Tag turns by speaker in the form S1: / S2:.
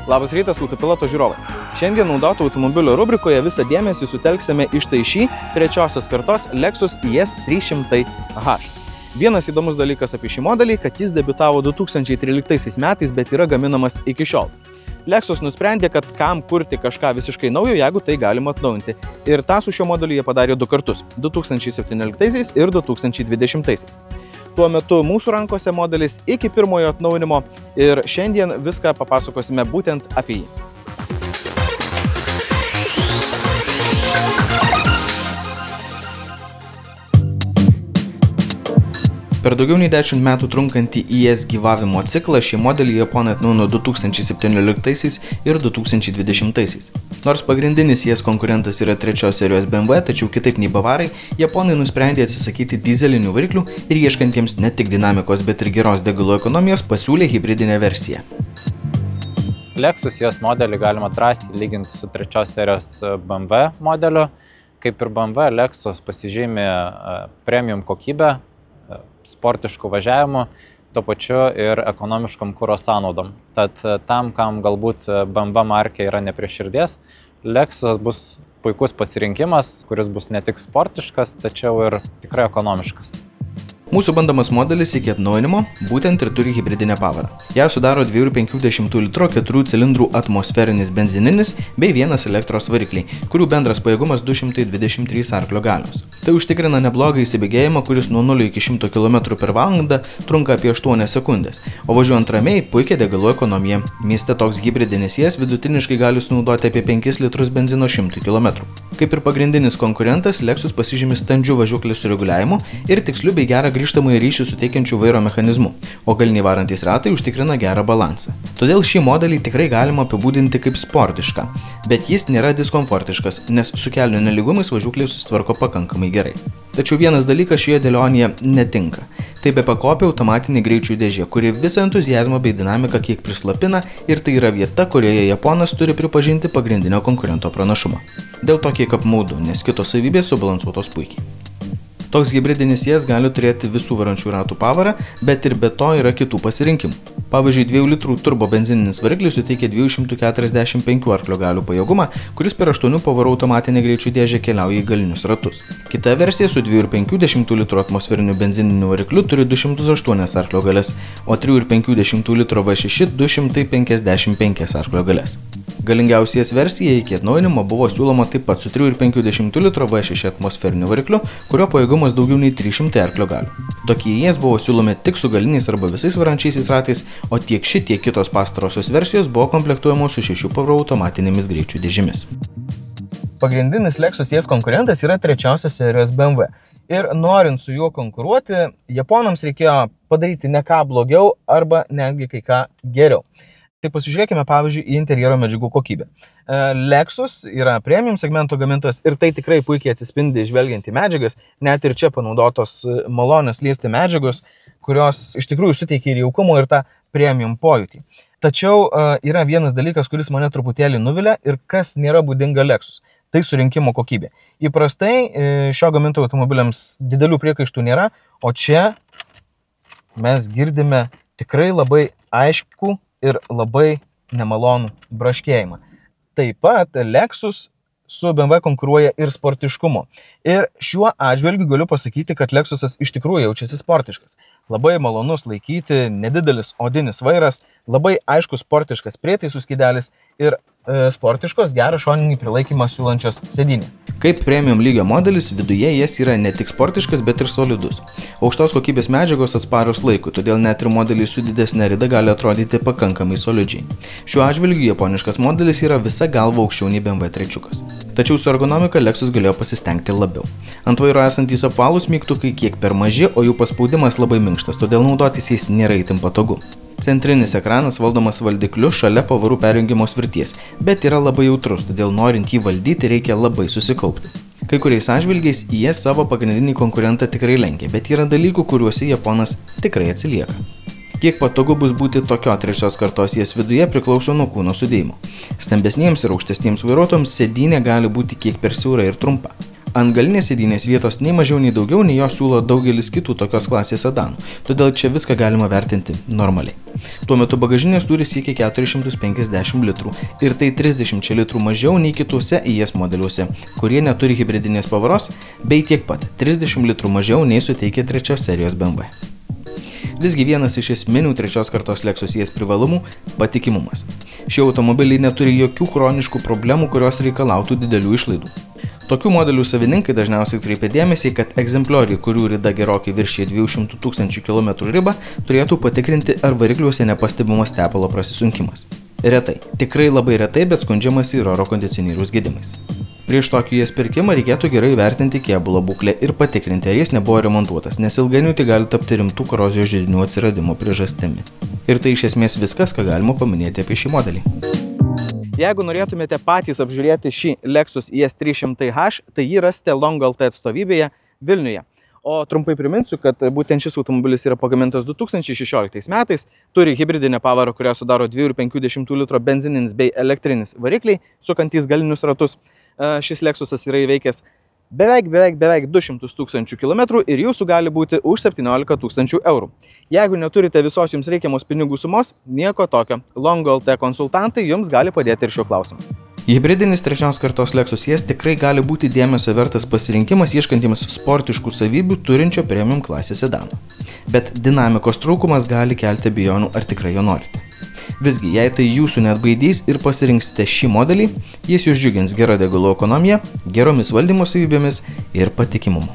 S1: Labas rytas, autopiloto žiūrovai. Šiandien naudotų automobilio rubrikoje visą dėmesį sutelksime į štai šį trečiosios kartos Lexus IS 300H. Vienas įdomus dalykas apie šį modelį, kad jis debiutavo 2013 metais, bet yra gaminamas iki šiol. Lexus nusprendė, kad kam kurti kažką visiškai naujo, jeigu tai galima atnaujinti. Ir tą su šiuo modeliu jie padarė du kartus – 2017 ir 2020. Tuo metu mūsų rankose modelis iki pirmojo atnaujinimo ir šiandien viską papasakosime būtent apie jį. Per daugiau nei 10 metų trunkantį IS gyvavimo ciklą šį modelį japonai atnaujino 2017 ir 2020. Nors pagrindinis IS konkurentas yra trečios serijos BMW, tačiau kitaip nei bavarai, japonai nusprendė atsisakyti dizelinių variklių ir ieškantiems ne tik dinamikos, bet ir geros degalų ekonomijos pasiūlė hibridinę versiją.
S2: Lexus IS modelį galima drąsiai lyginti su trečios serijos BMW modeliu. Kaip ir BMW, Lexus pasižymi premium kokybę, sportiškų važiavimų, tuo pačiu ir ekonomiškom kuro sąnaudom. Tad tam, kam galbūt BMW markė yra ne prie širdies, Lexus bus puikus pasirinkimas, kuris bus ne tik sportiškas, tačiau ir tikrai ekonomiškas.
S1: Mūsų bandomas modelis iki atnaujinimo būtent ir turi hibridinę pavarą. Ją sudaro 2,5 litro 4 cilindrų atmosferinis benzininis bei vienas elektros varikliai, kurių bendras pajėgumas 223 arklio galios. Tai užtikrina neblogą įsibėgėjimą, kuris nuo 0 iki 100 km/h trunka apie 8 sekundės, o važiuojant ramiai puikia degalų ekonomija. Mieste toks hibridinis IS vidutiniškai gali sunaudoti apie 5 litrus benzino 100 km. Kaip ir pagrindinis konkurentas, Lexus pasižymi standžių važiuoklės sureguliavimu ir tiksliu bei gerą grįžtamąjį ryšį suteikiančių vairo mechanizmu, o galiniai varantys ratai užtikrina gerą balansą. Todėl šį modelį tikrai galima apibūdinti kaip sportišką, bet jis nėra diskomfortiškas, nes su kelnių nelygumais važiuoklė susitvarko pakankamai gerai. Tačiau vienas dalykas šioje dėlionėje netinka. Tai bepakopė automatinė greičių dėžė, kuri visą entuziazmą bei dinamiką kiek prislopina ir tai yra vieta, kurioje japonas turi pripažinti pagrindinio konkurento pranašumą. Dėl to kiek apmaudu, nes kitos savybės subalansuotos puikiai. Toks hibridinis IS gali turėti visų varančių ratų pavarą, bet ir be to yra kitų pasirinkimų. Pavyzdžiui, 2 litrų turbo benzininis variklis suteikia 245 arklio galių pajėgumą, kuris per 8 pavarų automatinę greičių dėžę keliauja į galinius ratus. Kita versija su 2,5 litrų atmosferiniu benzininiu varikliu turi 208 arklio galias, o 3,5 litro V6 255 arklio galias. Galingiausias versija iki atnaujinimo buvo siūloma taip pat su 3,5 litro V6 atmosferiniu varikliu, kurio pajėgumas daugiau nei 300 arklio galių. Tokie IS buvo siūlomi tik su galiniais arba visais varančiaisiais ratais, o tiek ši, tiek kitos pastarosios versijos buvo komplektuojamos su 6 pavarų automatinėmis greičių dėžėmis. Pagrindinis Lexus IS konkurentas yra trečiosios serijos BMW. Ir norint su juo konkuruoti, japonams reikėjo padaryti ne ką blogiau arba netgi kai ką geriau. Tai pasižiūrėkime, pavyzdžiui, į interjero medžiagų kokybę. Lexus yra premium segmento gamintojas ir tai tikrai puikiai atsispindi žvelgiant į medžiagas, net ir čia panaudotos malonios liesti medžiagos, kurios iš tikrųjų suteikia ir jaukumo ir tą premium pojūtį. Tačiau yra vienas dalykas, kuris mane truputėlį nuvilia ir kas nėra būdinga Lexus. Tai surinkimo kokybė. Įprastai šio gamintojo automobiliams didelių priekaištų nėra, o čia mes girdime tikrai labai aiškų ir labai nemalonų braškėjimą. Taip pat Lexus su BMW konkuruoja ir sportiškumu. Ir šiuo atžvilgiu galiu pasakyti, kad Lexusas iš tikrųjų jaučiasi sportiškas. Labai malonus laikyti, nedidelis odinis vairas, labai aiškus sportiškas prietaisų skydelis ir sportiškos gerą šoninį prilaikymą siūlančios sėdynės. Kaip premium lygio modelis, viduje jis yra ne tik sportiškas, bet ir solidus. Aukštos kokybės medžiagos atsparios laikui, todėl net ir modeliai su didesnė rida gali atrodyti pakankamai solidžiai. Šiuo atžvilgiu japoniškas modelis yra visa galva aukščiau nei BMW trečiukas. Tačiau su ergonomika Lexus galėjo pasistengti labiau. Ant vairo esantys apvalūs mygtukai kiek per maži, o jų paspaudimas labai minkštas, todėl naudotis jais nėra itin patogu. Centrinis ekranas valdomas valdikliu šalia pavarų perjungimo svirties, bet yra labai jautrus, todėl norint jį valdyti reikia labai susikaupti. Kai kuriais atžvilgiais jie savo pagrindinį konkurentą tikrai lenkia, bet yra dalykų, kuriuose japonas tikrai atsilieka. Kiek patogu bus būti tokio trečios kartos IS viduje priklauso nuo kūno sudėjimo. Stambesniems ir aukštesniems vairuotojams sėdynė gali būti kiek per siaura ir trumpa. Ant galinės sėdynės vietos nei mažiau nei daugiau, nei jo siūlo daugelis kitų tokios klasės sedanų, todėl čia viską galima vertinti normaliai. Tuo metu bagažinės tūris siekia 450 litrų ir tai 30 litrų mažiau nei kituose IS modeliuose, kurie neturi hibridinės pavaros, bei tiek pat 30 litrų mažiau nei suteikia trečios serijos BMW. Visgi vienas iš esminių trečios kartos Lexus IS privalumų – patikimumas. Šie automobiliai neturi jokių chroniškų problemų, kurios reikalautų didelių išlaidų. Tokių modelių savininkai dažniausiai kreipia dėmesį, kad egzemplioriai, kurių rida gerokai viršyje 200 000 km ribą, turėtų patikrinti, ar varikliuose nepastebimas tepalo prasisunkimas. Retai, tikrai labai retai, bet skundžiamas ir oro kondicionieriaus gedimais. Prieš tokį IS pirkimą reikėtų gerai vertinti kėbulo būklę ir patikrinti, ar jis nebuvo remontuotas, nes ilgainiui tai gali tapti rimtų korozijos židinių atsiradimo priežastimi. Ir tai iš esmės viskas, ką galima paminėti apie šį modelį. Jeigu norėtumėte patys apžiūrėti šį Lexus IS 300H, tai jį rasite Long.lt atstovybėje Vilniuje. O trumpai priminsiu, kad būtent šis automobilis yra pagamintas 2016 metais, turi hibridinę pavarą, kurią sudaro 2,5 litro benzininis bei elektrinis varikliai, sukantys galinius ratus. Šis Lexusas yra įveikęs beveik 200 000 km ir jūsų gali būti už 17 000 eurų. Jeigu neturite visos jums reikiamos pinigų sumos, nieko tokio. Long.lt konsultantai jums gali padėti ir šiuo klausimu. Hibridinis trečios kartos Lexus IS tikrai gali būti dėmesio vertas pasirinkimas ieškantiems sportiškų savybių turinčio premium klasės sedano. Bet dinamikos trūkumas gali kelti abejonių, ar tikrai jo norite. Visgi, jei tai jūsų neatbaidys ir pasirinksite šį modelį, jis jūs džiugins gera degalų ekonomija, geromis valdymo savybėmis ir patikimumu.